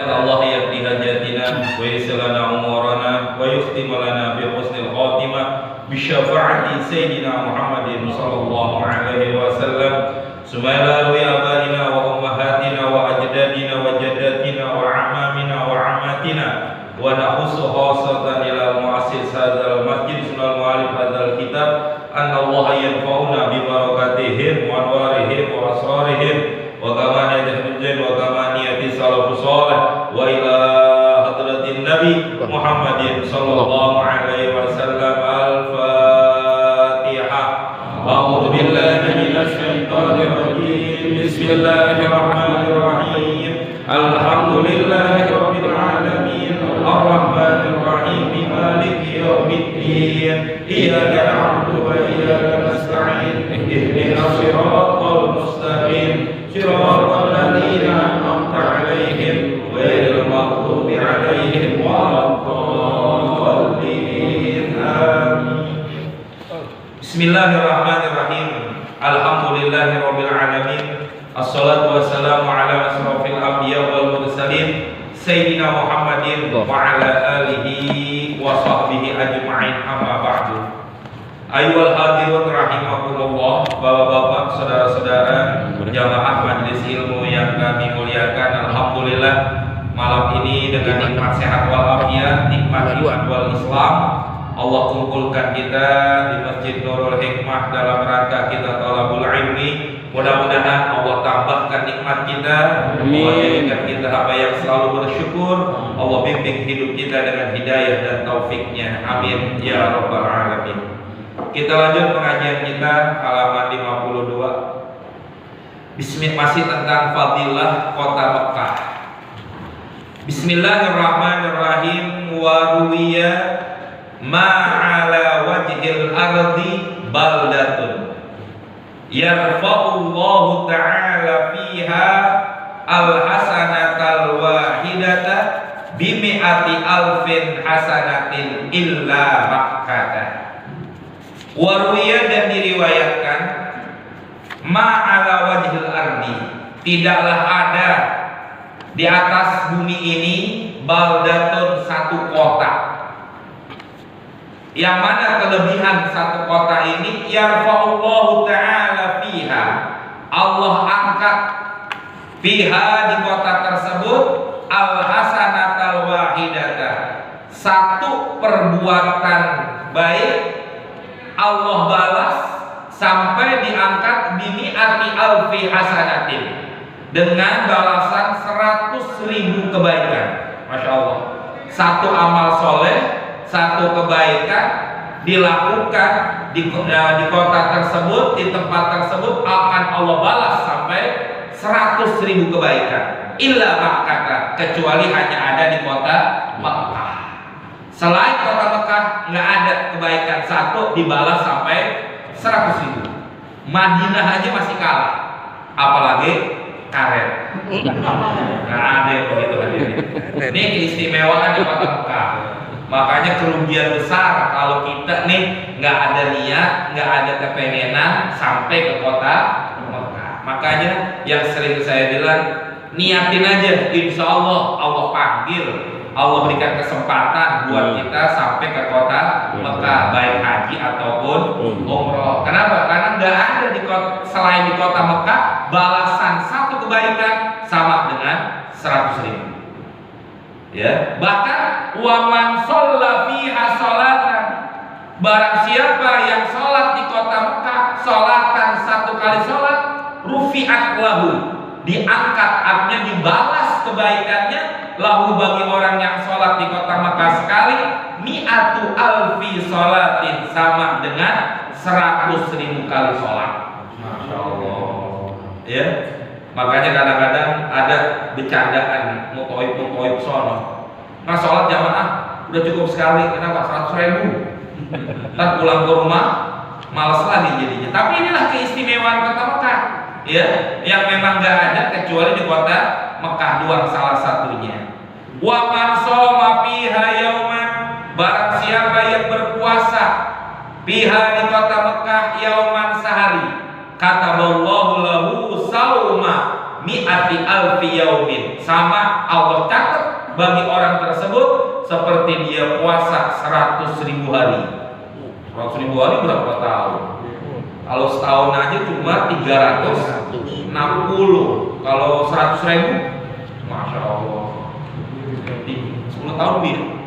Allah yahdi hajatina wa yassir lana umurana wa yukhtim lana bi husnil khatimah bi syafaati sayyidina Muhammadin sallallahu alaihi wasallam. Sumala wi abaina wa ummahatina wa ajdadina wa jaddatina wa amamina wa amatina wa nahussu khasatan ila muassis hadzal masjid sunnal mu'alif hadzal kitab anna Allah yanfa'una bi barakatihim wa anwarihim wa asrarihim wa kamaniyati hujjan wa kamaniyati salafus salih wa ila hadratin nabi Muhammadin sallallahu alaihi wasallam. Al-Fatihah. A'udzu billahi minasy syaithanir rajim. Bismillahirrahmanirrahim. Alhamdulillahi rabbil alamin. Arrahmanir rahim. Maliki yaumiddin. Iyyaka na'budu wa iyyaka nasta'in. Ihdinas siratal mustaqim. Siratal ladzina an'amta 'alaihim ghairil maghdubi 'alaihim waladdallin. Amin. Bismillahirrahmanirrahim. Alhamdulillahirabbil alamin. Assalatu wassalamu ala asrofil anbiya wal mursalin sayyidina Muhammadin wa ala alihi wa sahbihi ajma'in, amma ba'du. Ayyuhal hadirun rahimakumullah, bapak-bapak, saudara-saudara jamaah majelis ilmu yang kami muliakan. Alhamdulillah malam ini dengan nikmat sehat walafiat, nikmat iman wal Islam, Allah kumpulkan kita di Masjid Nurul Hikmah dalam rangka kita thalabul ilmi. Mudah-mudahan Allah tambahkan nikmat kita, Allah jadikan kita hamba yang selalu bersyukur, Allah bimbing hidup kita dengan hidayah dan taufiknya, amin ya rabbal alamin. Kita lanjut pengajian kita halaman 52. Masih tentang fadilah kota Mekah. Bismillahirrahmanirrahim. Wa ruwiya ma'ala wajhil ardi baldatun yarfa'ullahu ta'ala fiha al-hasanatal wahidata bimi'ati alfin hasanatin illa Makkah. Waruya, dan diriwayatkan, ma'ala wajhil ardi, tidaklah ada di atas bumi ini baldatun, satu kota. Yang mana kelebihan satu kota ini? Yarfa'ullahu ta'ala fiha, Allah angkat fiha, di kota tersebut, al-hasanatal wahidata, satu perbuatan baik Allah balas sampai diangkat bimi'ati alfi hasanatin, dengan balasan 100.000 kebaikan. Masya Allah, satu amal soleh, satu kebaikan dilakukan di kota tersebut, di tempat tersebut, akan Allah balas sampai 100.000 kebaikan. Illa Makkah, kecuali hanya ada di kota Makkah. Selain kota Mekah nggak ada kebaikan satu dibalas sampai 100.000. Madinah aja masih kalah, apalagi karet. Nggak ada yang begitu hadirin. Ini keistimewaan di kota Mekah. Makanya kerugian besar kalau kita nih nggak ada niat, nggak ada kepengenan sampai ke kota Mekah. Makanya yang sering saya bilang, niatin aja, insya Allah Allah panggil, Allah berikan kesempatan buat kita sampai ke kota Mekah, baik haji ataupun umroh. Kenapa? Karena nggak ada di kota, selain di kota Mekah, balasan satu kebaikan sama dengan 100.000. Ya, bahkan waman sholla fiha sholatan, barang siapa yang sholat di kota Mekah, sholatan, satu kali sholat, rufi'at lahu, diangkat, artinya dibalas kebaikannya, lahu, bagi orang yang sholat di kota Mekah sekali, mi'atu alfi sholatin, sama dengan 100.000 kali sholat. Masya Allah. Ya, makanya kadang-kadang ada bercandaan mutoib sono, nah sholat jamaah udah cukup sekali, kenapa 100.000? Ntar pulang ke rumah malas lagi jadinya. Tapi inilah keistimewaan kota Mekah, ya, yang memang gak ada kecuali di kota Mekah doang salah satunya. Wa man shoma fiha yauman, barang siapa yang berpuasa fiha, di kota Mekah, yauman, sehari, kataballahu lahu sauma mi'ati alfi yaumin, sama Allah catat bagi orang tersebut seperti dia puasa 100.000 hari. 100.000 hari berapa tahun? Kalau setahun aja cuma 360. Kalau 100.000, masya Allah, 10 tahun lebih.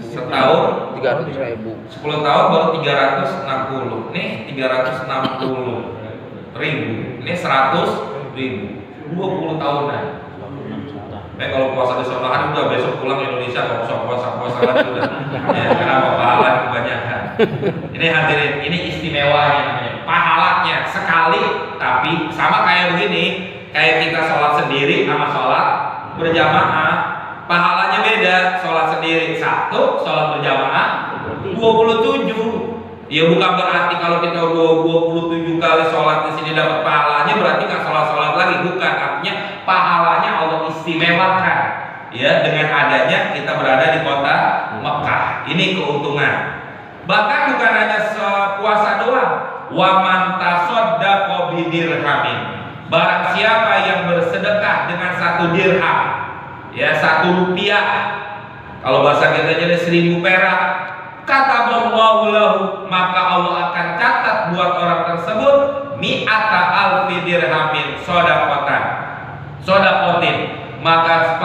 Setahun 300.000. 10 tahun baru 360. Nih 360.000. Ini 100.000. 20 tahunan. Kalau puasa di sana hari udah besok pulang ke Indonesia nggak usah puasa lagi udah. Ya, kenapa pahala kebanyakan? Ini hadirin, ini istimewanya namanya. Pahalanya sekali, tapi sama kayak begini, kayak kita sholat sendiri sama sholat berjamaah, pahalanya beda. Sholat sendiri 1, sholat berjamaah 27. Ya bukan berarti kalau kita 27 kali sholat di sini dapat pahalanya berarti nggak sholat lagi, bukan. Artinya pahalanya Allah istimewakan ya dengan adanya kita berada di kota Mekah. Ini keuntungan. Bahkan bukan hanya puasa doang. Wa man tasaddaqa bidirhamin, barang siapa yang bersedekah dengan 1 dirham, ya 1 rupiah, kalau bahasa kita jadi 1.000 perak, kataballahu lahu, maka Allah akan catat buat orang tersebut mi'ata alfi dirhamin sodakotin, maka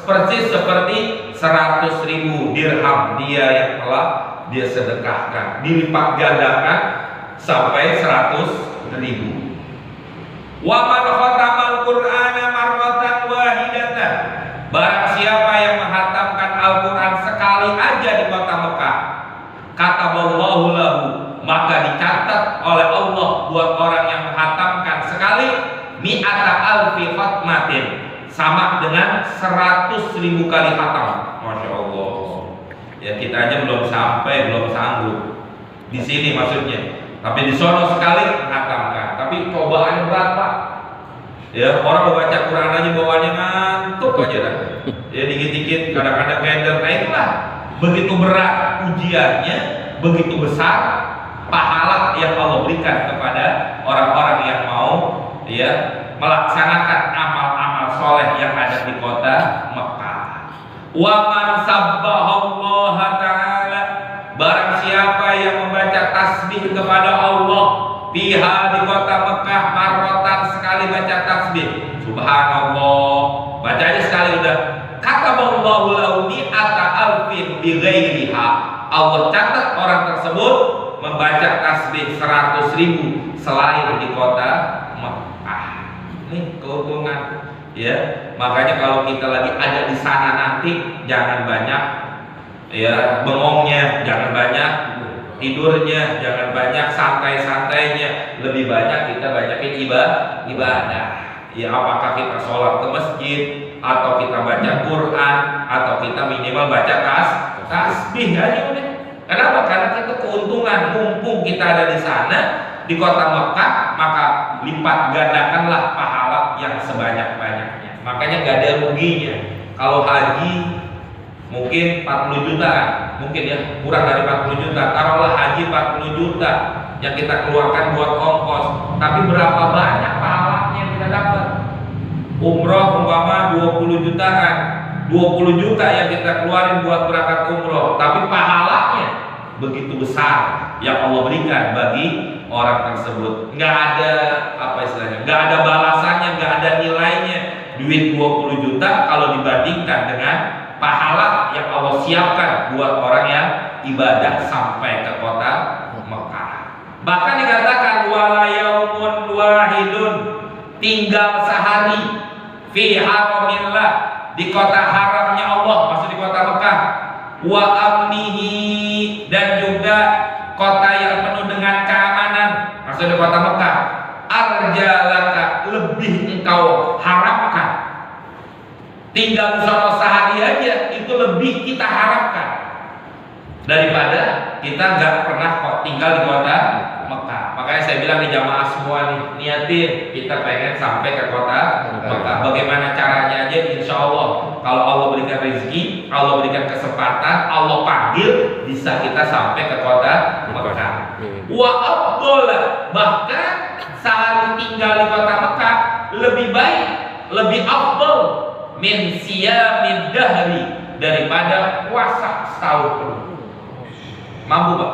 persis seperti 100.000 dirham dia yang telah dia sedekahkan, dilipat gandakan sampai 100.000. Wa man khatamal qur'ana marratan wahidatan, barang siapa yang menghatamkan Al-Quran sekali aja di kota Mekah, kataballahu lahu, maka dicatat oleh Allah buat orang yang menghatamkan sekali mi'ata alfi khatmatin, sama dengan 100.000 kali khatam. Masya Allah. Ya kita aja belum sanggup di sini maksudnya, tapi di sono sekali menghatamkan. Tapi cobaan berat Pak. Ya orang mau baca Quran aja bawaannya ngantuk aja dah. Ya dikit-dikit kadang-kadang keder. Nah itulah, begitu berat ujiannya, begitu besar pahala yang Allah berikan kepada orang-orang yang mau ya melaksanakan amal-amal soleh yang ada di kota Mekah. Wa man sabbahallaha ta'ala, barang siapa yang membaca tasbih kepada Allah fiha di kota Mekah marrotan, sekali baca tasbih subhanallah, baca aja sekali udah, kataballahu lahu mi'ata alfin bighairiha, Allah catat orang tersebut membaca tasbih 100.000 selain di kota Mekah. Ini keuntungan ya. Makanya kalau kita lagi ada di sana nanti jangan banyak ya bengongnya, jangan banyak tidurnya, jangan banyak santai-santainya, lebih banyak kita banyakin ibadah. Ya apakah kita sholat ke masjid, atau kita baca Quran, atau kita minimal baca tasbih aja udah. Kenapa? Karena kita keuntungan, mumpung kita ada di sana di kota Mekah, maka lipat gandakanlah pahala yang sebanyak-banyaknya. Makanya gak ada ruginya. Kalau haji mungkin 40 juta, mungkin ya kurang dari 40 juta, taruhlah haji 40 juta yang kita keluarkan buat ongkos, tapi berapa banyak pahalanya yang kita dapat? Umroh umpama 20 jutaan, 20 juta yang kita keluarin buat berangkat umroh, tapi pahalanya begitu besar yang Allah berikan bagi orang tersebut. Nggak ada apa istilahnya, nggak ada balasannya, nggak ada nilainya duit 20 juta kalau dibandingkan dengan pahala yang Allah siapkan buat orang yang ibadah sampai ke kota Mekah. Bahkan dikatakan wala yaumun wahidun, tinggal sehari fi haramillah, di kota haramnya Allah, maksud di kota Mekah, wa amnihi, dan juga kota yang penuh dengan keamanan, maksud di kota Mekah, arjalaka, lebih engkau harapkan. Tinggal di sana sehari aja itu lebih kita harapkan daripada kita nggak pernah kok tinggal di kota Mekah. Makanya saya bilang di jamaah semua nih, niatin kita pengen sampai ke kota Mekah. Bagaimana caranya aja, insya Allah kalau Allah berikan rezeki, Allah berikan kesempatan, Allah panggil, bisa kita sampai ke kota Mekah. Wa afdal, bahkan sehari tinggal di kota Mekah lebih baik, lebih afdal min siyamid dahri, daripada puasa setahun penuh. Mampu Pak?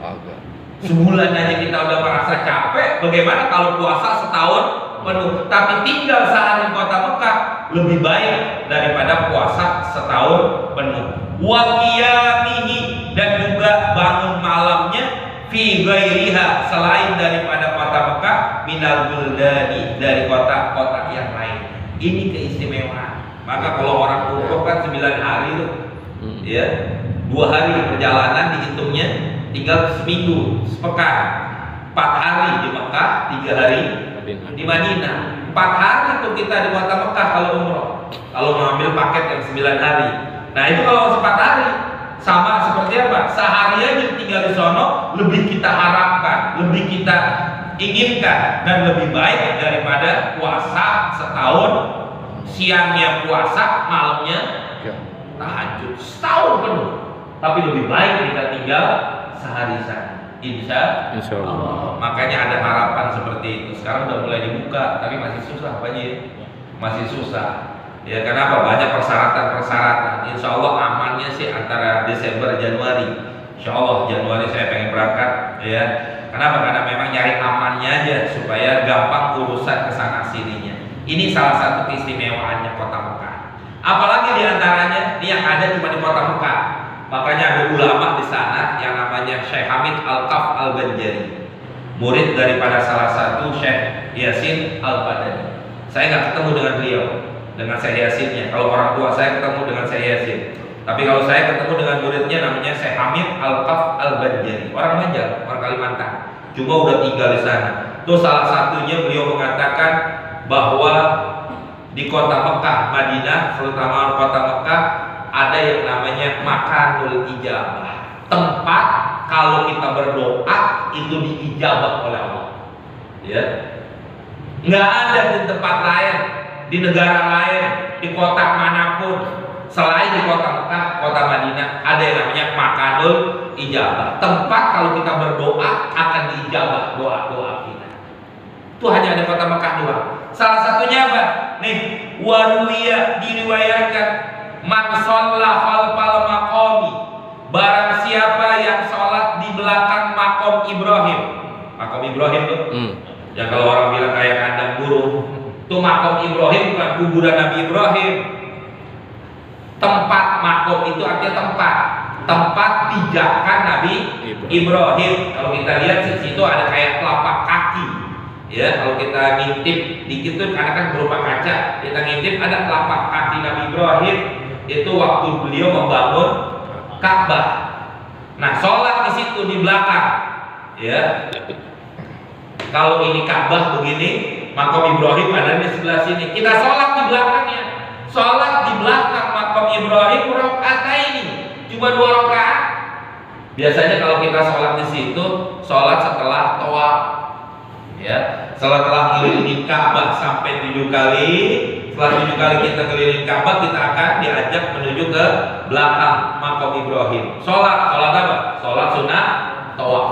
Agak. Sebulan aja kita udah merasa capek, bagaimana kalau puasa setahun penuh? Tapi tinggal sehari di kota Mekah lebih baik daripada puasa setahun penuh. Wa qiyamihi, dan juga bangun malamnya fi ghairiha, selain daripada kota Mekah, minal buldani, dari kota-kota yang lain. Ini keistimewaan. Maka kalau orang umroh kan 9 hari tuh, ya, 2 hari perjalanan dihitungnya, tinggal seminggu, sepekan. 4 hari di Mekah, 3 hari di Madinah. 4 hari tuh kita di kota Mekah kalau umroh. Kalau mengambil paket yang 9 hari. Nah itu kalau 4 hari, sama seperti apa? Sehari aja tinggal di sono, lebih kita harapkan, lebih kita inginkan, dan lebih baik daripada puasa setahun, siangnya puasa, malamnya tahajud setahun penuh. Tapi lebih baik kita tinggal sehari saja, insya Allah. Makanya ada harapan seperti itu. Sekarang udah mulai dibuka, tapi masih susah Pak Ji. Masih susah. Ya kenapa? Banyak persyaratan. Insya Allah amannya sih antara Desember Januari. Insya Allah Januari saya pengen berangkat. Ya. Kenapa? Karena memang nyari amannya aja supaya gampang urusan kesana sininya. Ini salah satu keistimewaannya kota Mekah. Apalagi diantaranya ini yang ada cuma di kota Mekah. Makanya ada ulama di sana yang namanya Syekh Hamid Al-Qaf Al-Banjari, murid daripada salah satu Syekh Yasin Al-Badani. Saya nggak ketemu dengan beliau, dengan Syekh Yasinnya. Kalau orang tua saya ketemu dengan Syekh Yasin. Tapi kalau saya ketemu dengan muridnya namanya Syekh Hamid Al-Qaf Al-Banjari, orang Banjar, orang Kalimantan. Cuma udah tinggal di sana. Terus salah satunya beliau mengatakan bahwa di kota Mekah, Madinah, terutama kota Mekah, ada yang namanya makanul ijabah, tempat kalau kita berdoa itu diijabah oleh Allah. Ya, nggak ada di tempat lain, di negara lain, di kota manapun selain di kota Mekah, kota Madinah, ada yang namanya makanul ijabah, tempat kalau kita berdoa akan diijabah doa-doa kita. Itu hanya ada kota Mekah doang. Salah satunya apa? Nih, waruwiya, diriwayatkan man sholla khalfal maqami, barang siapa yang sholat di belakang makom Ibrahim. Makom Ibrahim tuh ya kalau orang bilang kayak kandang burung, tuh makom Ibrahim bukan kuburan Nabi Ibrahim. Tempat makom itu artinya tempat pijakan Nabi Ibrahim. Kalau kita lihat di situ ada kayak telapak kaki. Ya, kalau kita ngintip dikit tuh karena kan berupa kaca, kita ngintip ada telapak kaki Nabi Ibrahim. Itu waktu beliau membangun Ka'bah. Nah, sholat di situ di belakang, ya. Kalau ini Ka'bah begini, makam Ibrahim ada di sebelah sini. Kita sholat di belakangnya. Sholat di belakang makam Ibrahim rakaat ini cuma 2 rakaat. Biasanya kalau kita sholat di situ, sholat setelah tawaf, ya. Setelah keliling Ka'bah sampai 7 kali. Setelah 7 kali kita keliling Ka'bah, kita akan diajak menuju ke belakang makam Ibrahim. Sholat apa? Sholat sunnah tawaf.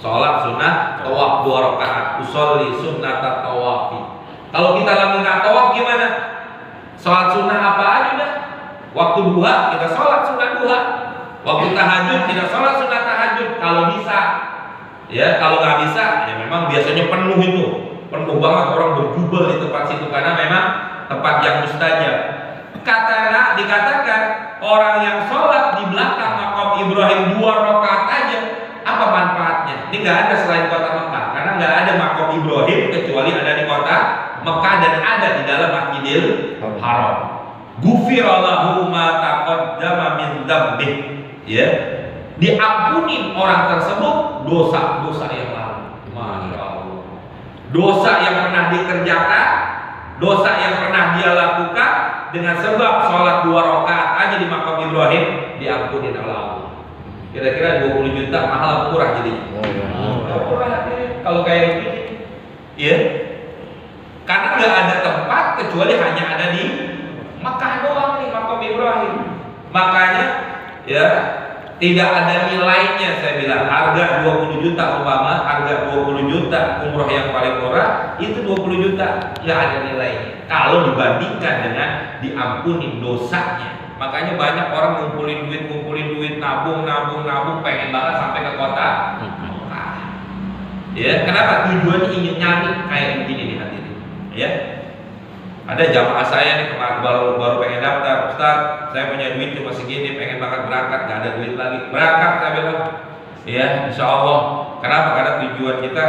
Sholat sunnah tawaf 2 rakaat. Usolli sunnata tawafi. Kalau kita lagi nggak tawaf gimana? Sholat sunnah apa aja dah? Waktu duha kita sholat sunnah duha. Waktu tahajud kita sholat sunnah tahajud. Kalau bisa, ya kalau nggak bisa, ya memang biasanya penuh itu. Penuh banget orang berjubel di tempat situ karena memang tempat yang mustajab. Dikatakan orang yang sholat di belakang makam Ibrahim 2 rakaat aja, apa manfaatnya? Ini nggak ada selain kota Mekah, karena nggak ada makam Ibrahim kecuali ada di kota Mekah dan ada di dalam Masjidil Haram. Ghufirallahu ma taqaddama min dzambih, ya, diampuni orang tersebut dosa-dosa yang lalu. Masya Allah. Dosa yang pernah dikerjakan, dosa yang pernah dia lakukan dengan sebab sholat 2 rakaat aja di makam Ibrahim diampuni oleh Allah. Kira-kira 20 juta mahal atau murah jadi? Murah kalau kayak begini, ya. Karena nggak ada tempat kecuali hanya ada di Makkah doang nih makam Ibrahim. Makanya ya Tidak ada nilainya. Saya bilang harga 20 juta umpama, harga 20 juta umroh yang paling murah itu 20 juta, nggak ada nilainya kalau dibandingkan dengan diampuni dosanya. Makanya banyak orang ngumpulin duit, nabung, pengen banget sampai ke kota Mekah. Ya, kenapa? Tujuannya ingin nyari kayak begini nih hadirin. Ya, ada jamaah saya nih kemarin baru pengen daftar, Ustaz, saya punya duit cuma segini, pengen banget berangkat, gak ada duit lagi. Berangkat, saya bilang, ya, insya Allah. Kenapa? Karena tujuan kita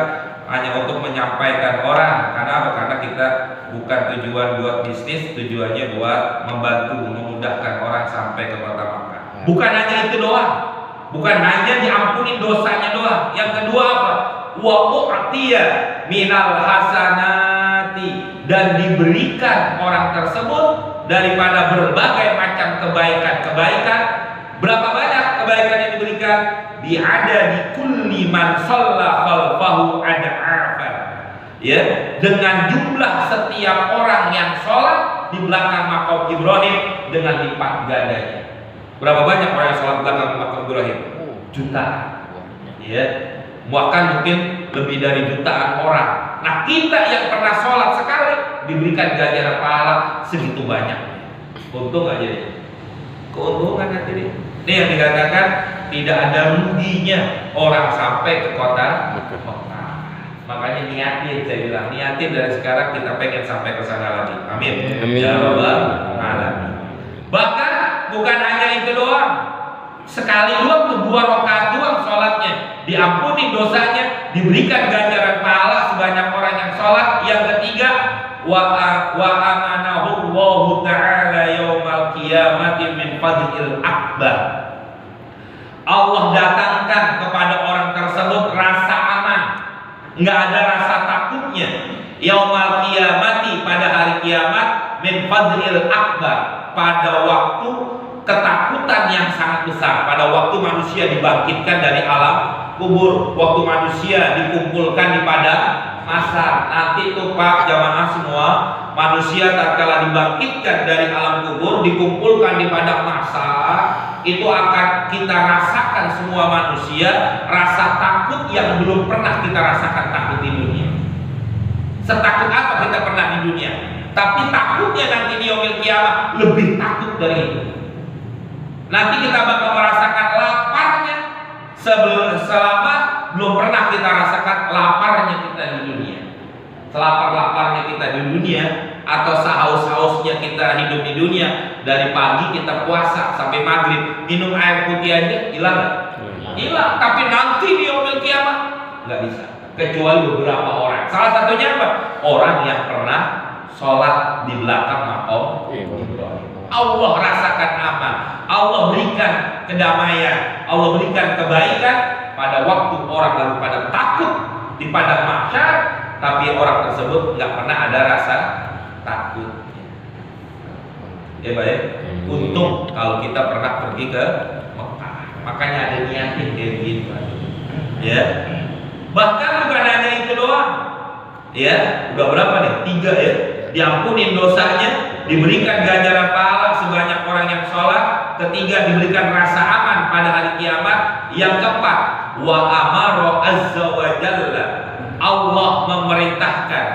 hanya untuk menyampaikan orang. Kenapa? Karena kita bukan tujuan buat bisnis, tujuannya buat membantu, memudahkan orang sampai ke kota Makkah. Bukan hanya itu doang, bukan hanya diampuni dosanya doang. Yang kedua apa? Wa u'tiya minal hasanati, dan diberikan orang tersebut daripada berbagai macam kebaikan. Berapa banyak kebaikan yang diberikan? Diada di kulli man shalla khalfahu ad'afan. Ya, dengan jumlah setiap orang yang sholat di belakang makam Ibrahim dengan lipat gandanya. Berapa banyak orang yang sholat belakang makam Ibrahim? Jutaan. Ya, bahkan mungkin lebih dari jutaan orang. Nah, kita yang pernah sholat sekali diberikan ganjaran pahala segitu banyak. Untung aja deh. Keuntungan hati. Ini yang dikatakan tidak ada ruginya orang sampai ke kota Mekah. Makanya niatin, saya bilang niatin dari sekarang kita pengen sampai ke sana lagi. Amin. Ya Rabbal alamin. Bahkan bukan hanya itu doang. Sekali doang tuh 2 rakaat doang sholatnya diampuni dosanya, diberikan ganjaran pahala sebanyak orang yang sholat. Yang ketiga, wa amanahu Allahu ta'ala yaumal qiyamati min fadhil akbar. Allah datangkan kepada orang tersebut rasa aman, nggak ada rasa takutnya. Yaumal qiyamati, pada hari kiamat, min fadhil akbar, pada waktu ketakutan yang sangat besar, pada waktu manusia dibangkitkan dari alam kubur, waktu manusia dikumpulkan di padang mahsyar. Nanti tuh Pak jamaah semua, manusia tatkala dibangkitkan dari alam kubur, dikumpulkan di padang mahsyar, itu akan kita rasakan semua manusia rasa takut yang belum pernah kita rasakan takut di dunia. Setakut apa kita pernah di dunia, tapi takutnya nanti di yaumil kiamat lebih takut dari itu. Nanti kita bakal merasakan laparnya selama belum pernah kita rasakan laparnya kita di dunia. Selapar-laparnya kita di dunia, atau sehaus-hausnya kita hidup di dunia. Dari pagi kita puasa sampai maghrib, minum air putih aja hilang nggak? Hilang. Tapi nanti di yaumil kiamat nggak bisa, kecuali beberapa orang. Salah satunya apa? Orang yang pernah sholat di belakang makam Ibrahim. Allah rasakan aman, Allah berikan kedamaian, Allah berikan kebaikan pada waktu orang lalu pada takut di padang mahsyar, tapi orang tersebut nggak pernah ada rasa takut. Ya baik. Untung kalau kita pernah pergi ke Mekah, makanya ada niatin kayak gitu. Ya. Bahkan bukan hanya itu doang. Ya, udah berapa nih? 3 ya. Diampunin dosanya, diberikan ganjaran pahala sebanyak orang yang sholat. Ketiga, diberikan rasa aman pada hari kiamat. Yang keempat, wa amara azza wa jalla, Allah memerintahkan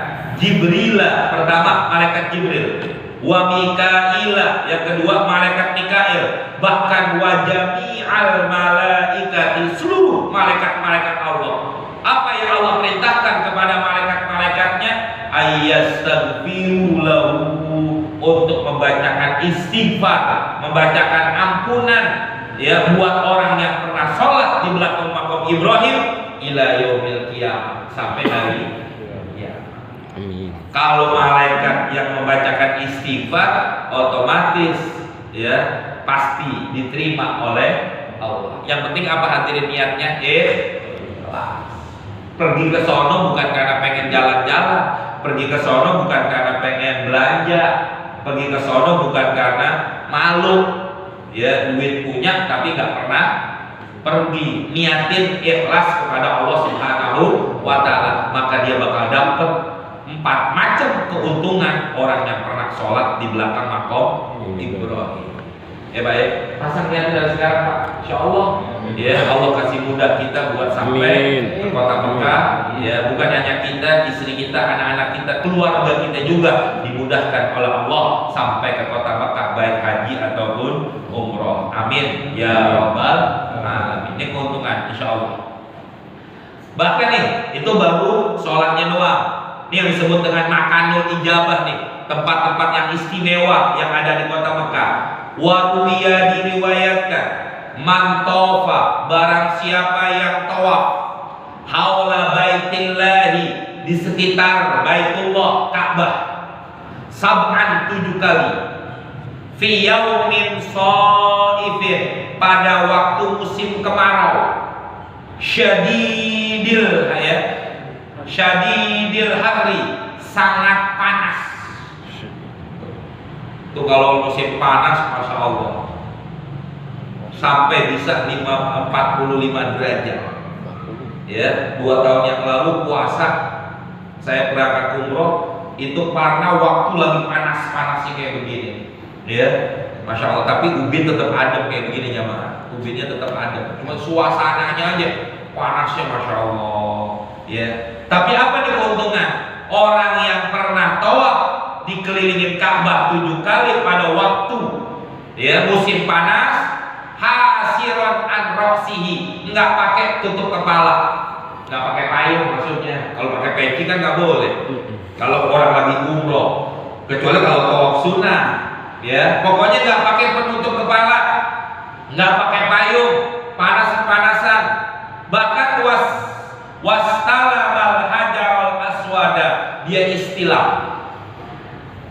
Jibrila, pertama malaikat Jibril, wa Mikaila, yang kedua malaikat Mikail, bahkan wa jami'al malaikati, seluruh malaikat-malaikat Allah. Apa yang Allah perintahkan kepada malaikat-malaikatnya? Ayyastaghfiru lahu, untuk membacakan istighfar, membacakan ampunan ya buat orang yang pernah sholat di belakang makam Ibrahim ila yaumil qiyamah, sampai hari kiamat. Amin. Kalau malaikat yang membacakan istighfar, otomatis ya pasti diterima oleh Allah. Yang penting apa hadirin niatnya? Pergi ke sono bukan karena pengen jalan-jalan, pergi ke sono bukan karena pengen belanja, pergi ke sono bukan karena malu, ya duit punya tapi nggak pernah pergi. Niatin ikhlas kepada Allah Subhanahu wa Ta'ala, maka dia bakal dapat 4 macam keuntungan orang yang pernah sholat di belakang makam Ibrahim. Ya baik, pasang niat dari sekarang Pak, Insya Allah. Ya Allah kasih mudah kita buat sampai ke kota Mekah. Ya bukan hanya kita, istri kita, anak-anak kita, keluarga kita juga dimudahkan oleh Allah sampai ke kota Mekah baik haji ataupun umroh. Amin ya rabbal alamin. Ini keuntungan Insya Allah. Bahkan nih itu baru sholatnya doang. Ini yang disebut dengan makanul ijabah nih, tempat-tempat yang istimewa yang ada di kota Mekah. Wa ruwiya diriwayatkan man tawafa, barang siapa yang tawaf haula baitillahi, di sekitar Baitullah Ka'bah, sab'an 7 kali, fi yaumin shaifin, pada waktu musim kemarau, syadidil hari, sangat panas. Itu kalau musim panas Masya Allah sampai bisa 45 derajat. Ya, 2 tahun yang lalu puasa saya berangkat umroh itu karena waktu lagi panas-panasnya kayak begini. Ya, Masya Allah. Tapi ubin tetap adem kayak begini jamaah. Ubinnya tetap adem. Cuma suasananya aja panasnya Masya Allah. Ya. Tapi apa nih keuntungan? Orang yang pernah tawaf dikelilingin Ka'bah 7 kali pada waktu ya musim panas, hasiron an ra'sihi, enggak pakai tutup kepala, enggak pakai payung maksudnya. Kalau pakai peci kan enggak boleh. Kalau orang lagi umroh, kecuali kalau tawaf sunnah, ya pokoknya enggak pakai penutup kepala, enggak pakai payung, panas-panasan. Bahkan wastalamal hajarul aswada, dia istilam.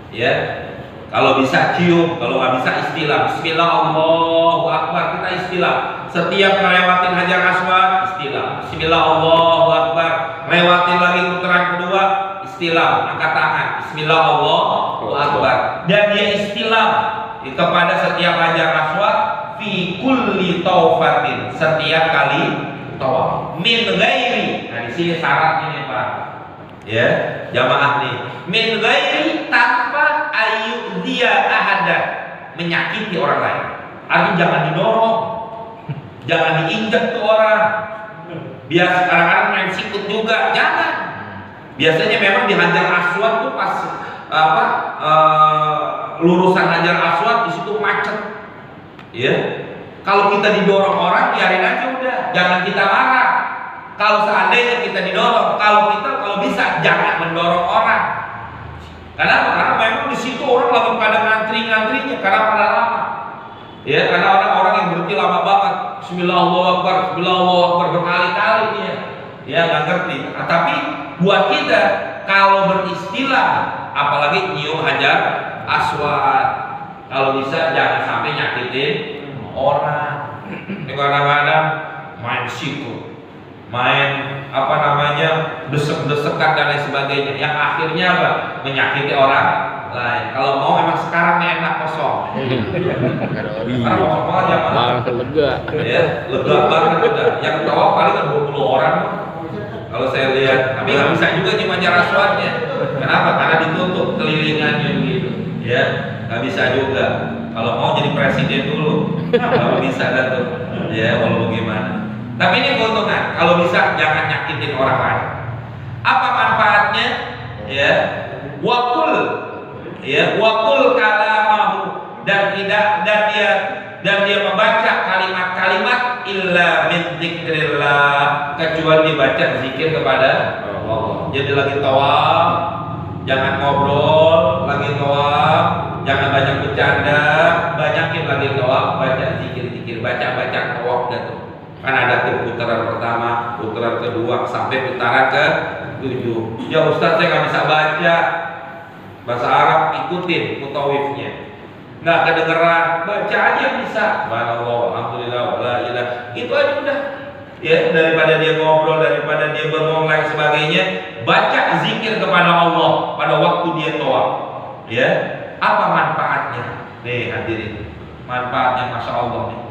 Ya, kalau bisa cium, kalau nggak bisa istilah. Bismillah Allahu Akbar, kita istilah. Setiap melewatin hajar aswad, istilah. Bismillah Allahu Akbar. Lewatin lagi putaran kedua, istilah. Angkat tangan. Bismillah Allahu Akbar. Dan dia istilah kepada setiap hajar aswad fi kulli taufatin, setiap kali tawaf. Min ghairi. Nah di sini syaratnya nih Pak. Ya, jamaah nih. Min ghairi, tanpa ayyudhiya ahadan, menyakiti orang lain. Artinya jangan didorong, jangan diinjak tuh orang. Biasa kadang-kadang main sikut juga, jangan. Biasanya memang di Hajar Aswad tuh pas lurusan Hajar Aswad di situ macet. Ya. Kalau kita didorong orang, biarin aja udah, jangan kita marah. Kalau seandainya kita didorong, kalau bisa jangan mendorong orang. Kenapa? Karena memang di situ orang lagi pada ngantri-ngantrinya karena pada lama. Ya, karena orang-orang yang berhenti lama banget. Bismillahirrahmanirrahim, Bismillahirrahmanirrahim berkali-kali dia. Ya nggak ngerti. Nah, tapi buat kita kalau beristilah, apalagi nyium hajar aswad, kalau bisa jangan sampai nyakitin orang. Kadang-kadang main sikut, main desek-desekan dan lain sebagainya, yang akhirnya apa? Menyakiti orang lain. Kalau mau emang sekarang enak kosong. Sekarang kosong banget ya Pak. Lega. Ya, lega banget udah. Yang ketawa paling kan 20 orang. Kalau saya lihat, tapi nggak bisa juga cuma cara aswadnya. Kenapa? Karena ditutup kelilingannya begitu. Ya, nggak bisa juga. Kalau mau jadi presiden dulu, kalau bisa dah tuh. Ya, walau bagaimana. Tapi ini keuntungan, kalau bisa jangan nyakitin orang lain. Apa manfaatnya? Ya, wakul kalamahu, dan dia membaca kalimat-kalimat illa min dzikrillah, kecuali dibaca zikir kepada Allah. Jadi lagi tawaf, jangan ngobrol, lagi tawaf, jangan banyak bercanda, banyakin lagi tawaf, baca zikir-zikir, baca tawaf dah tuh. Kan ada tuh putaran pertama, putaran kedua, sampai putaran ke-7. Ya Ustaz, saya nggak bisa baca bahasa Arab, ikutin mutawifnya. Nggak kedengeran, baca aja bisa. Subhanallah, alhamdulillah, wala ilah. Itu aja udah. Ya, daripada dia ngobrol, daripada dia bengong lain sebagainya, baca zikir kepada Allah pada waktu dia tawaf. Ya, apa manfaatnya? Nih hadirin, manfaatnya Masya Allah nih.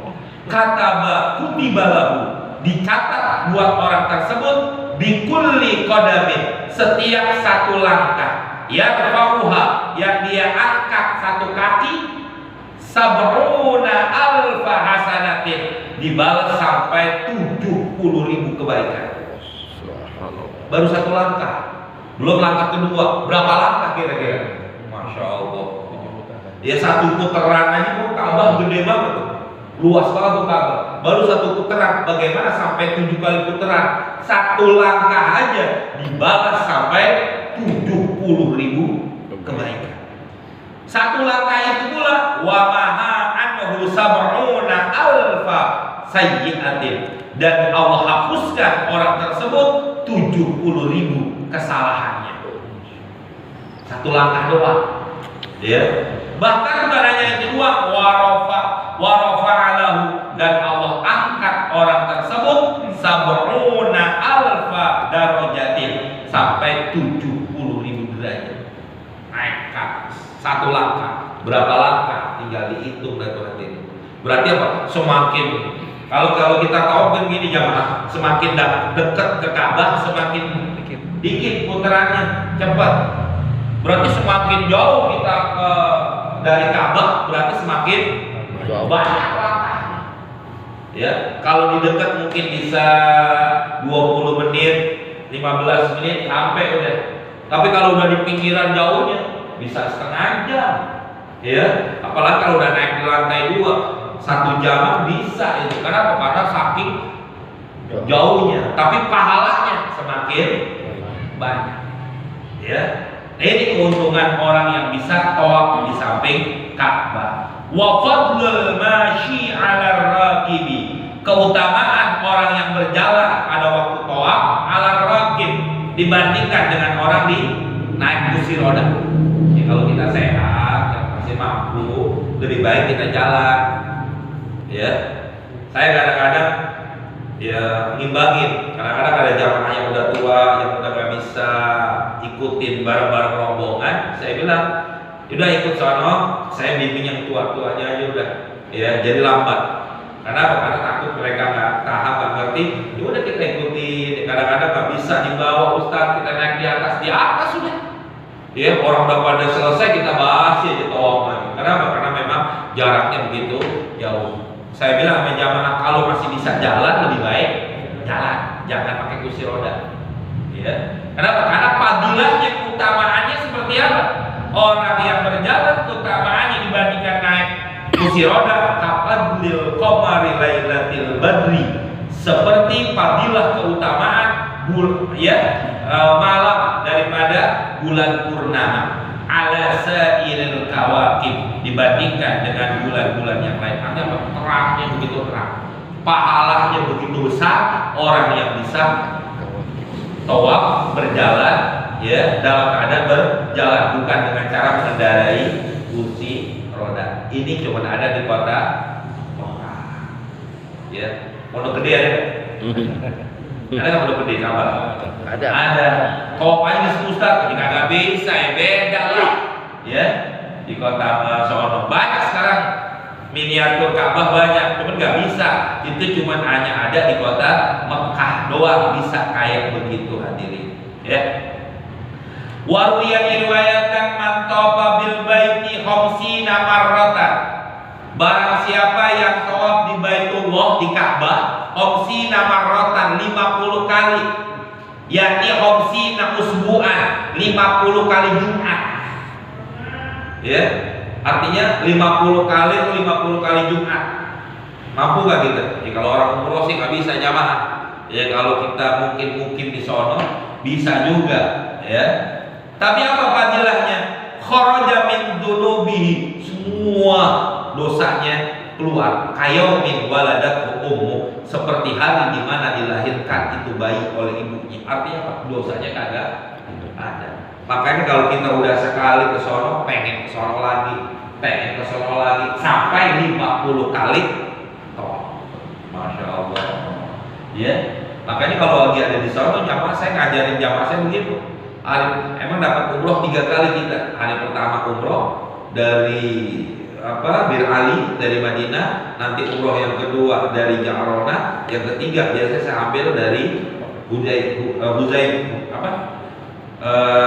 Kataba kutibalahu, dicatat buat orang tersebut bikulli qadamin, setiap satu langkah, yarfa'uha, yang dia angkat satu kaki, sab'una alfa hasanatin, dibalas sampai 70.000 kebaikan. Baru satu langkah, belum langkah kedua. Berapa langkah kira-kira? Masya Allah. Ya satu putaran aja tuh Ka'bah gede banget tuh. Luas banget tuh Ka'bah. Baru satu putaran, bagaimana sampai 7 kali putaran? Satu langkah aja dibalas sampai 70.000 kebaikan. Satu langkah itu pula wa maha anhu sab'una alfa sayyi'atin, dan Allah hapuskan orang tersebut 70.000 kesalahannya. Satu langkah doang. Ya. Bahkan bukan hanya itu doang, warafa'alahu, dan Allah angkat orang tersebut sab'una alfa darajatin, sampai 70.000 derajat. Naik ke atas. Satu langkah. Berapa langkah? Tinggal dihitung dan ini. Berarti apa? Semakin kalau kita tahu begini jamaah, semakin dekat ke Ka'bah semakin dikit putarannya, cepat. Berarti semakin jauh kita dari Ka'bah, berarti semakin banyak langkahnya. Ya, kalau di dekat mungkin bisa 20 menit, 15 menit sampai udah. Tapi kalau udah di pinggiran jauhnya bisa setengah jam. Ya, apalagi kalau udah naik di lantai 2, 1 jam bisa itu. Karena saking jauhnya, tapi pahalanya semakin banyak. Ya. Ini keuntungan orang yang bisa tawaf di samping Ka'bah. Wa fadlul masyi 'ala raqibi, keutamaan orang yang berjalan pada waktu tawaf 'ala raqib dibandingkan dengan orang di naik kursi roda. Ya, kalau kita sehat, masih mampu, lebih baik kita jalan. Ya, saya kadang-kadang ya ngimbangin. Kadang-kadang ada jamaah yang udah tua, yang udah gak bisa ikutin bareng-bareng rombongan. Saya bilang, udah ikut sono, saya bimbing yang tua-tuanya aja udah. Ya, jadi lambat. Karena apa? Karena takut mereka nggak paham, nggak ngerti. Ya udah kita ikutin. Kadang-kadang nggak bisa dibawa Ustaz, kita naik di atas sudah. Ya, orang udah pada selesai kita bahas aja tawaf lagi. Kenapa? Karena memang jaraknya begitu jauh. Saya bilang sama jamaah, kalau masih bisa jalan lebih baik jalan, jangan pakai kursi roda. Ya. Kenapa? Karena fadilahnya, keutamaannya seperti apa? Orang yang berjalan keutamaannya dibandingkan naik kursi roda, kafadlil qamari lailatil badri, seperti fadilah keutamaan malam daripada bulan purnama, ala sa'iril kawakib, dibandingkan dengan bulan-bulan yang lain. Artinya terangnya begitu terang, pahalanya begitu besar orang yang bisa tawaf berjalan, ya, dalam keadaan berjalan, bukan dengan cara mengendarai kursi roda. Ini cuma ada di kota Mekah. Ya, Pondok Gede ada. Ada nggak Pondok Gede? Kabar? Ada. Tawaf aja di Ustaz, jika nggak bisa ya beda lah. Ya, di kota sono banyak sekarang miniatur Ka'bah banyak, cuman nggak bisa. Itu cuman hanya ada di kota Mekah doang bisa kayak begitu hadirin. Ya. Waruya riwayatkan man tawafa bil baiti khamsina marratan. Barang siapa yang tawaf di Baitullah, di Ka'bah, khamsina marratan, 50 kali. Yakni khamsina usbu'an, 50 kali Jumat. Ya. Artinya 50 kali atau 50 kali Jumat. Mampu gak kita? Ya, kalau orang umroh sih gak bisa jamaah. Ya, kalau kita mungkin di sono bisa juga. Ya. Tapi apa fadilahnya? Kharaja min dzunubihi, semua dosanya keluar. Kayaumin waladat ummu, seperti hari di mana dilahirkan itu bayi oleh ibunya. Artinya apa? Dosanya kagak ada. Makanya kalau kita udah sekali ke sono, pengen ke sono lagi, sampai 50 kali toh. Masya Allah. Ya. Makanya kalau lagi ada di sono, jamaah saya ngajarin jamaah saya begitu. Emang dapat umroh 3 kali kita. Hari pertama umroh dari Bir Ali dari Madinah, nanti umroh yang kedua dari Ja'rona, yang ketiga biasanya saya ambil dari Huzaim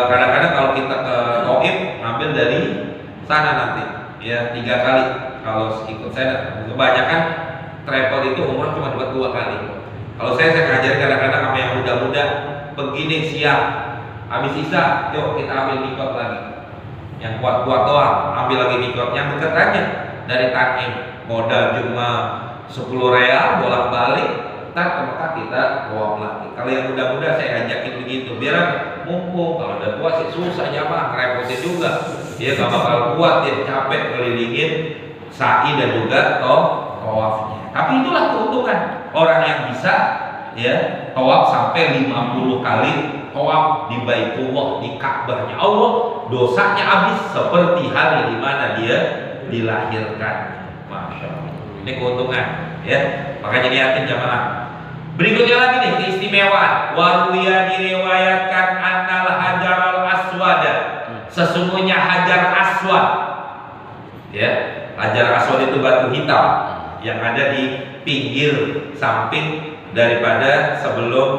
kadang-kadang kalau kita ke Taif ngambil dari sana nanti, ya 3 kali. kalau ikut saya kebanyakan travel itu umroh cuma dapat 2 kali. Kalau saya ngajar kadang-kadang sama yang muda-muda, begini siang habis isya, yuk kita ambil mikot lagi. Yang kuat-kuat doang, ambil lagi mikot. Yang dekat aja dari Takim, modal cuma 10 real bolak-balik, ntar ke Mekah kita bawa lagi. Kalau yang muda-muda saya ajakin begitu, biar mumpung. Kalau udah tua sih susah jamaah, repotin juga. Dia gak bakal kuat, dia capek kelilingin sa'i dan juga tawafnya. Tapi itulah keuntungan orang yang bisa ya tawaf sampai 50 kali tawaf di Baitullah, di Ka'bahnya Allah, dosanya habis seperti hari di mana dia dilahirkan. Masya Allah. Ini keuntungan ya. Makanya niatin jamaah. Berikutnya lagi nih keistimewaan. Waruya diriwayatkan annal hajar al-aswad. Sesungguhnya hajar aswad. Ya, hajar aswad itu batu hitam yang ada di pinggir samping daripada sebelum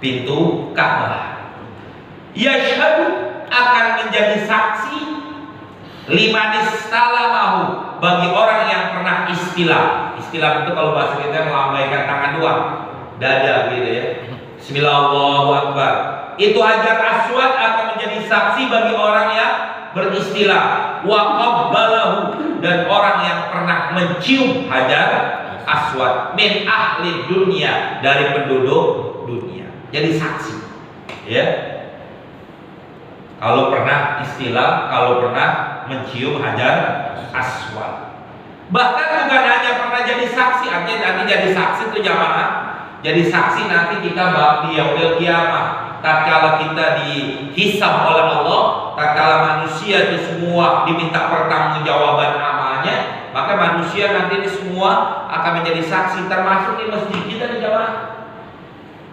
pintu Ka'bah. Yashhadu akan menjadi saksi limanis talamahu bagi orang yang pernah istilah. Istilah itu kalau bahasa kita melambaikan tangan doang, dada gitu ya. Bismillahirrahmanirrahim. Itu hajar aswad akan menjadi saksi bagi orang yang beristilah. Wa qabbalahu, dan orang yang pernah mencium hajar aswad min ahli dunia, dari penduduk dunia. Jadi saksi ya. Kalau pernah istilah, kalau pernah mencium hajar aswad. Bahkan bukan hanya pernah jadi saksi, artinya nanti jadi saksi itu jamaah. Jadi saksi nanti kita di yaumil kiamah. Tatkala kita dihisab oleh Allah, tatkala manusia itu semua diminta pertanggungjawaban amalnya, maka manusia nanti ini semua akan menjadi saksi, termasuk di masjid kita nih jamaah.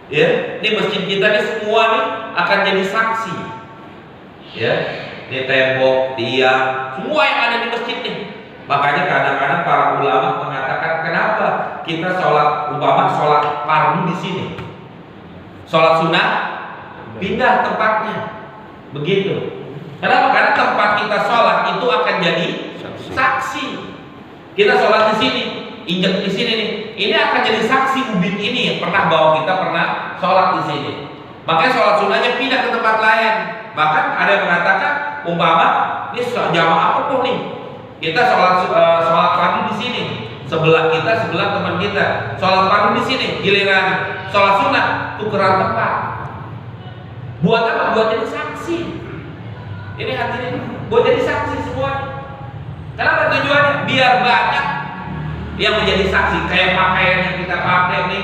Ya, di masjid kita nih semua nih akan jadi saksi. Ya, di tembok, tiang, semua yang ada di masjid nih. Makanya kadang-kadang para ulama mengatakan kenapa kita sholat fardu di sini, sholat sunnah pindah tempatnya, begitu. Kenapa? Karena tempat kita sholat itu akan jadi saksi. Kita sholat di sini, injak di sini nih, ini akan jadi saksi ubin ini yang pernah sholat di sini. Makanya sholat sunnahnya pindah ke tempat lain. Bahkan ada yang mengatakan umpama ini jamaah apa pun nih, kita sholat fardu di sini, sebelah kita, sebelah teman kita, sholat fardu di sini, giliran sholat sunnah tukeran tempat. Buat apa? Buat jadi saksi. Ini hadirin, buat jadi saksi semua. Kenapa tujuannya? Biar banyak yang menjadi saksi. Kayak pakaian yang kita pakai nih,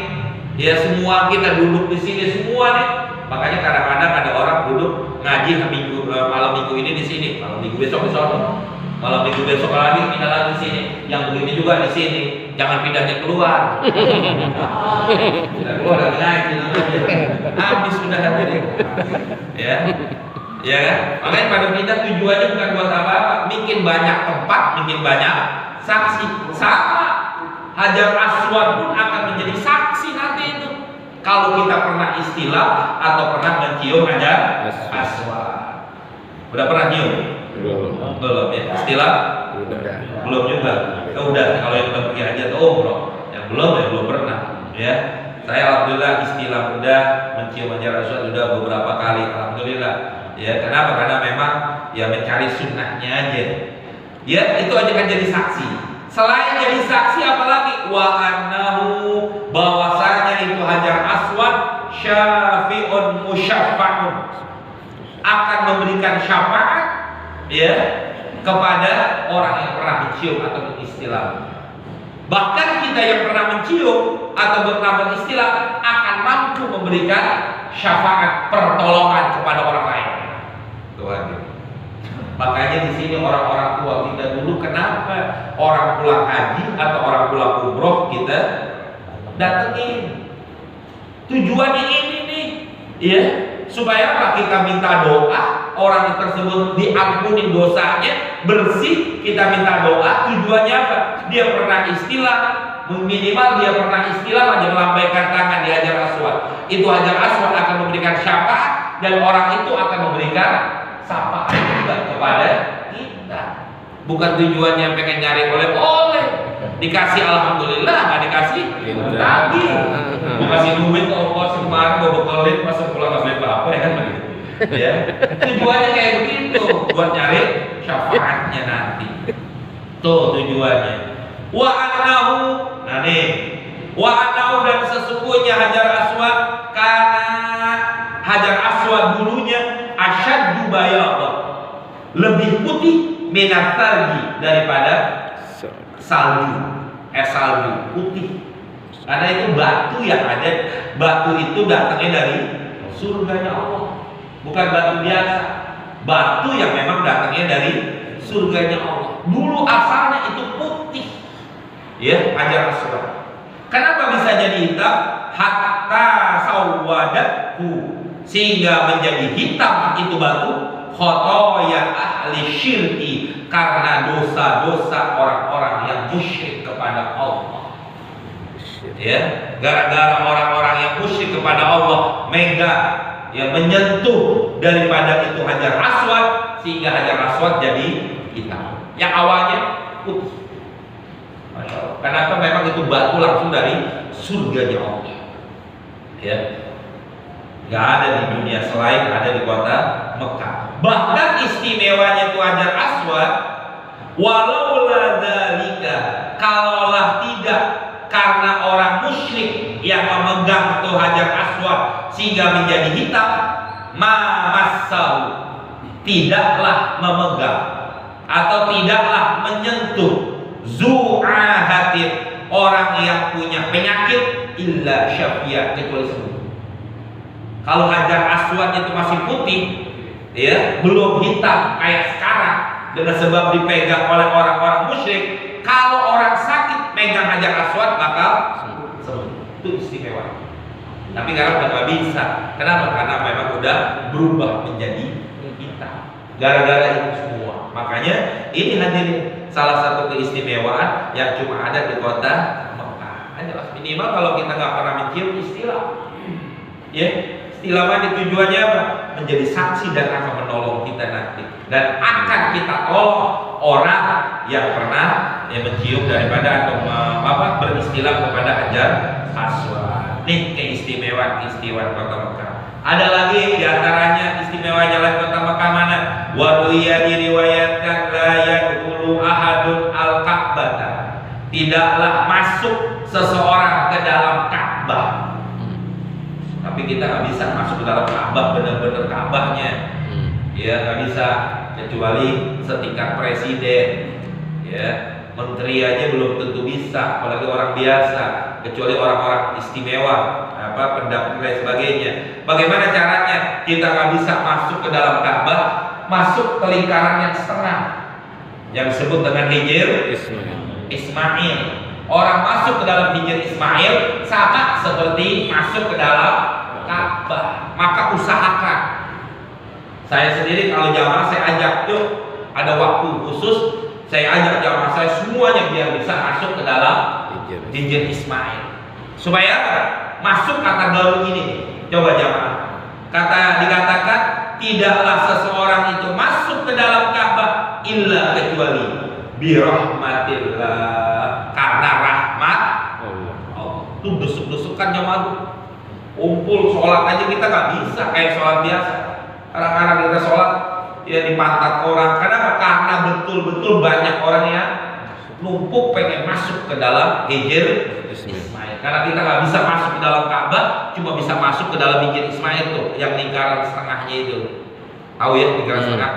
ya semua kita duduk di sini semua nih. Makanya kadang-kadang ada orang duduk ngaji malam minggu ini di sini, malam minggu besok di sana, malam minggu besok lagi pindah lagi di sini, yang begini juga di sini. Jangan pindahnya keluar. Tidak keluar dari ngaji, habis sudah hadirin. Ya, ya kan? Makanya pada pindah tujuannya bukan buat apa-apa, bikin banyak tempat, bikin banyak saksi. Sama hajar aswad pun akan menjadi saksi nanti itu. Kalau kita pernah istilah atau pernah mencium hajar aswad. Udah pernah nyium? Belum ya. Istilah? Belum juga. Udah. Kalau yang udah pergi haji atau umroh, yang belum ya belum pernah. Ya. Saya alhamdulillah istilah udah, mencium hajar aswad udah beberapa kali. Alhamdulillah. Ya. Kenapa? Karena memang ya mencari sunnahnya aja. Ya, itu aja kan jadi saksi. Selain jadi saksi apalagi? Wa annahu, bahwasanya itu hajar aswad syafi'un musyaffa'un, akan memberikan syafaat ya kepada orang yang pernah mencium atau beristilah. Bahkan kita yang pernah mencium atau pernah beristilah akan mampu memberikan syafaat pertolongan kepada orang lain. Tuhan. Makanya di sini orang-orang tua kita dulu, kenapa orang pulang haji atau orang pulang umroh kita datengin? Tujuannya ini nih, ya, supaya apa? Kita minta doa, orang tersebut diampuni dosanya, bersih, kita minta doa. Tujuannya apa? Dia pernah istilah, minimal dia pernah istilah aja, melambaikan tangan di hajar aswad. Itu hajar aswad akan memberikan syafaat, dan orang itu akan memberikan syafaat juga kepada kita. Bukan tujuannya pengen nyari oleh-oleh. Dikasih alhamdulillah, nggak dikasih lagi. Mau kasih duit Allah kemarin gue bekelin pas pulang nggak beli apa ya kan begitu. Ya, tujuannya kayak begitu buat nyari syafaatnya nanti. Tuh tujuannya. Wa annahu, nah nih, wa annahu dan sesungguhnya Hajar Aswad karena Hajar Aswad dulunya asyaddu bayadha, lebih putih minat salji daripada salju. Salju putih karena itu batu yang ada. Batu itu datangnya dari surganya Allah, bukan batu biasa. Batu yang memang datangnya dari surganya Allah. Dulu asalnya itu putih, ya, Hajar Aswad. Kenapa bisa jadi hitam? Hatta sawwadathu, sehingga menjadi hitam itu batu. Khotoya ahli syirki, karena dosa-dosa orang-orang yang musyrik kepada Allah. Ya, gara-gara orang-orang yang musyrik kepada Allah yang menyentuh daripada itu Hajar Aswad, sehingga Hajar Aswad jadi hitam. Yang awalnya putih. Masya Allah. Kenapa? Memang itu batu langsung dari surganya Allah. Ya, nggak ada di dunia selain ada di kota Mekah. Bahkan istimewanya itu Hajar Aswad, walaula dzalika, kalaulah tidak karena orang musyrik yang memegang itu Hajar Aswad sehingga menjadi hitam, mamassahu, tidaklah memegang atau tidaklah menyentuh zu'ahatin, orang yang punya penyakit, illa syafiyah, kecuali sembuh. Kalau Hajar Aswad itu masih putih, ya, belum hitam kayak sekarang, dengan sebab dipegang oleh orang-orang musyrik, kalau orang sakit megang Hajar Aswad bakal sembuh. Itu istimewa. Tapi sekarang udah nggak bisa. Kenapa? Karena memang udah berubah menjadi hitam. Gara-gara itu semua. Makanya ini hadirin salah satu keistimewaan yang cuma ada di kota Mekah. Minimal kalau kita nggak pernah mencium istilah, ya. Istilahnya tujuannya apa? Menjadi saksi dan akan menolong kita nanti, dan akan kita tolong orang yang pernah mencium daripada atau beristilah kepada Hajar Aswad. Nih keistimewaan kota Mekah. Ada lagi diantaranya istimewanya lagi kota Mekah mana? Waduya diriwayatkan la yadkhulu ahadun al-Ka'bah, tidaklah masuk seseorang ke dalam Ka'bah. Tapi kita nggak bisa masuk ke dalam Ka'bah, benar-benar Ka'bahnya, ya nggak bisa, kecuali setingkat presiden, ya, menteri aja belum tentu bisa, apalagi orang biasa, kecuali orang-orang istimewa, pendamping dan sebagainya. Bagaimana caranya? Kita nggak bisa masuk ke dalam Ka'bah, masuk ke lingkaran yang setengah, yang disebut dengan Hijr Ismail. Orang masuk ke dalam Hijr Ismail sama seperti masuk ke dalam Ka'bah. Maka usahakan. Saya sendiri kalau jamaah saya ajak, yuk ada waktu khusus, saya ajak jamaah saya semuanya biar bisa masuk ke dalam Hijr Ismail. Supaya apa? Masuk kata gaul ini. Coba jamaah. Dikatakan tidaklah seseorang itu masuk ke dalam Ka'bah illa kecuali birahmatillah, karena rahmat Allah. Tuh desuk-desukan jamaah, kumpul sholat aja kita nggak bisa kayak sholat biasa. Kadang-kadang kita sholat ya di pantat orang. Kenapa? Karena betul-betul banyak orang yang numpuk pengen masuk ke dalam Hijr Ismail. Karena kita nggak bisa masuk ke dalam Ka'bah, cuma bisa masuk ke dalam Hijr Ismail tuh, yang lingkaran setengahnya itu. Tahu ya lingkaran setengah?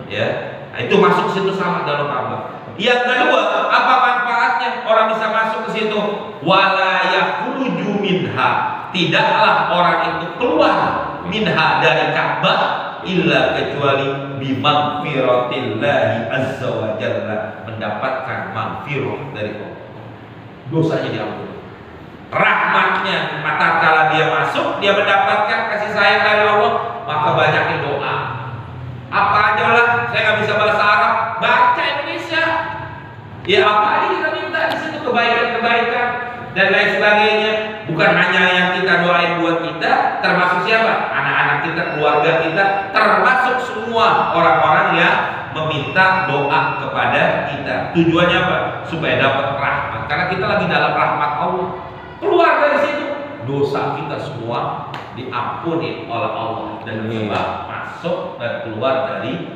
Ya. Nah, itu masuk situ sama dalam Ka'bah. Yang kedua, apa manfaatnya orang bisa masuk ke situ? Wala yakhruju minha, tidaklah orang itu keluar minha dari Ka'bah illa kecuali bimagfiratillahi azza wa jalla, mendapatkan magfirah dari Allah, dosanya diampuni, rahmatnya. Maka kalau dia masuk, dia mendapatkan kasih sayang dari Allah, maka banyakin doa. Apa aja lah, saya nggak bisa bahasa Arab, baca Indonesia. Ya apa aja kita minta di situ, kebaikan-kebaikan dan lain sebagainya. Bukan hanya yang kita doain buat kita, termasuk siapa? Anak-anak kita, keluarga kita, termasuk semua orang-orang yang meminta doa kepada kita. Tujuannya apa? Supaya dapat rahmat. Karena kita lagi dalam rahmat Allah. Keluar dari situ, dosa kita semua diampuni oleh Allah dan sebab masuk dan keluar dari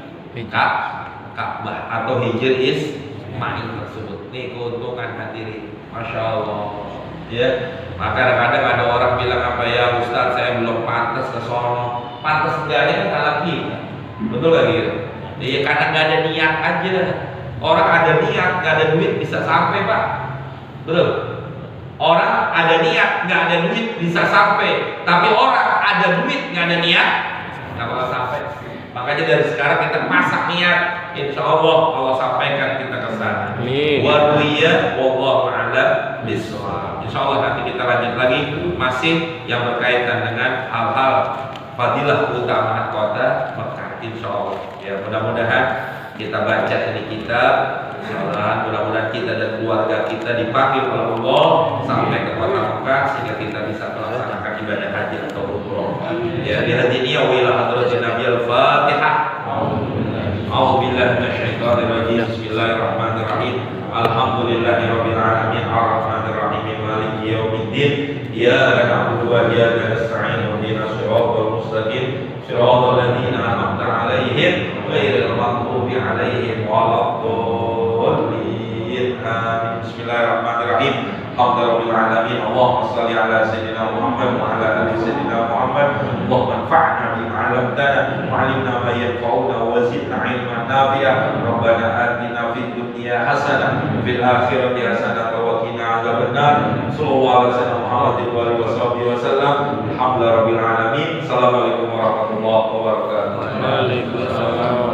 Ka'bah atau Hijr Ismail tersebut. Ini keuntungan hadirin. Masya Allah. Ya, maka kadang-kadang ada orang bilang apa ya Ustaz, saya belum pantas ke sono. Pantas enggaknya kan salah kita. Betul gak gitu? Ya karena nggak ada niat aja. Orang ada niat, nggak ada duit bisa sampai Pak. Betul? Orang ada niat, nggak ada duit bisa sampai. Tapi orang ada duit, nggak ada niat, nggak bakal sampai. Makanya dari sekarang kita masak niat. Insya Allah Allah sampaikan kita ke sana. Waduya, wallahu a'lam bishawab. Insya Allah nanti kita lanjut lagi masih yang berkaitan dengan hal-hal fadilah keutamaan kota Mekah. Insya Allah. Ya mudah-mudahan kita baca ini kitab. Mudah-mudahan kita dan keluarga kita dipanggil oleh Allah sampai ke kota Mekah sehingga kita bisa melaksanakan ibadah haji atau umroh. Ya di haji ini wa ila hadratin Nabi al-Fatihah. A'udzubillahi minasyaitonir rajim. Bismillahirrahmanirrahim. Alhamdulillahirabbil alamin arrahmanir rahim maliki yaumiddin. Iyyaka na'budu wa iyyaka nasta'in ihdinas siratal mustaqim siratal ladzina an'amta 'alaihim ghairil maghdubi 'alaihim waladdallin. Amin. Bismillahirrahmanirrahim. Alhamdulillahirabbil alamin. Allahumma shalli ala sayyidina Muhammad wa ala ali sayyidina Muhammad. Allahumma anfa'na bima 'allamtana wa 'allimna ma yanfa'una wa zidna 'ilman nafi'a. Rabbana atina fid dunya hasanah wa fil akhirati hasanah wa qina adzabannar. Sallallahu alaihi wasallam Muhammadin wa alihi wasallam. Alhamdulillahirabbil alamin. Assalamualaikum warahmatullahi wabarakatuh. Waalaikumsalam.